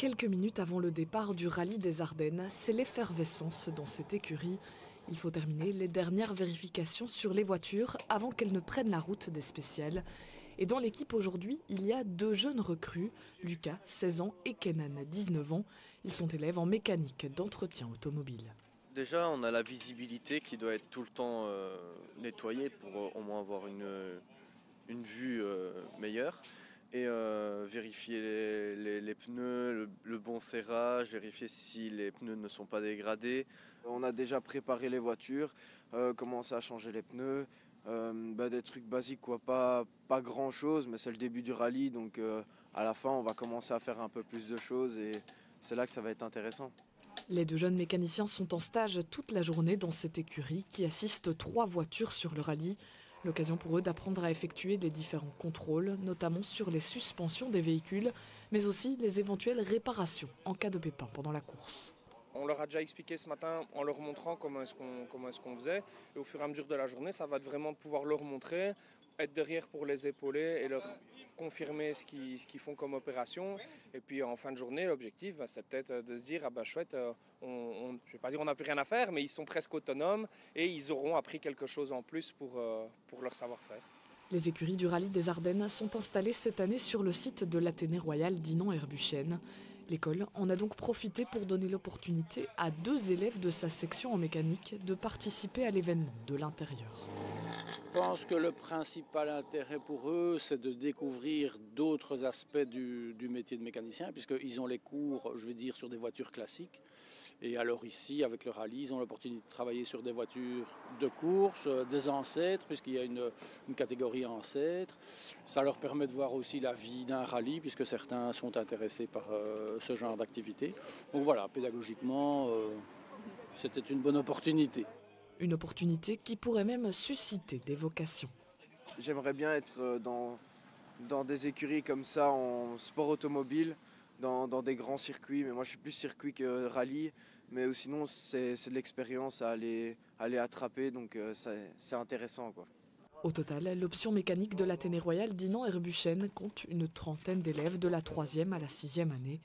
Quelques minutes avant le départ du rallye des Ardennes, c'est l'effervescence dans cette écurie. Il faut terminer les dernières vérifications sur les voitures avant qu'elles ne prennent la route des spéciales. Et dans l'équipe aujourd'hui, il y a deux jeunes recrues, Lucas, 16 ans, et Kenan, 19 ans. Ils sont élèves en mécanique d'entretien automobile. Déjà, on a la visibilité qui doit être tout le temps nettoyée pour au moins avoir une vue meilleure. Et vérifier les pneus, le bon serrage, vérifier si les pneus ne sont pas dégradés. On a déjà préparé les voitures, commencé à changer les pneus, des trucs basiques quoi, pas grand chose, mais c'est le début du rallye, donc à la fin on va commencer à faire un peu plus de choses et c'est là que ça va être intéressant. Les deux jeunes mécaniciens sont en stage toute la journée dans cette écurie qui assiste 3 voitures sur le rallye. L'occasion pour eux d'apprendre à effectuer les différents contrôles, notamment sur les suspensions des véhicules, mais aussi les éventuelles réparations en cas de pépin pendant la course. On leur a déjà expliqué ce matin en leur montrant comment est-ce qu'on faisait. Et au fur et à mesure de la journée, ça va être vraiment pouvoir leur montrer, être derrière pour les épauler et leur confirmer ce qu'ils font comme opération. Et puis en fin de journée, l'objectif, c'est peut-être de se dire, chouette, je ne vais pas dire on n'a plus rien à faire, mais ils sont presque autonomes et ils auront appris quelque chose en plus pour leur savoir-faire. Les écuries du rallye des Ardennes sont installées cette année sur le site de l'Athénée Royal d'Inan-Herbuchen. L'école en a donc profité pour donner l'opportunité à 2 élèves de sa section en mécanique de participer à l'événement de l'intérieur. Je pense que le principal intérêt pour eux, c'est de découvrir d'autres aspects du métier de mécanicien, puisqu'ils ont les cours, je vais dire, sur des voitures classiques. Et alors ici, avec le rallye, ils ont l'opportunité de travailler sur des voitures de course, des ancêtres, puisqu'il y a une catégorie ancêtre. Ça leur permet de voir aussi la vie d'un rallye, puisque certains sont intéressés par ce genre d'activité. Donc voilà, pédagogiquement, c'était une bonne opportunité. Une opportunité qui pourrait même susciter des vocations. J'aimerais bien être dans des écuries comme ça en sport automobile, dans des grands circuits, mais moi je suis plus circuit que rallye, mais sinon c'est de l'expérience à aller attraper, donc c'est intéressant quoi. Au total, l'option mécanique de l'Athénée Royal d'Inan-Herbuchen compte une trentaine d'élèves de la 3e à la 6e année,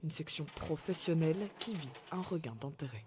une section professionnelle qui vit un regain d'intérêt.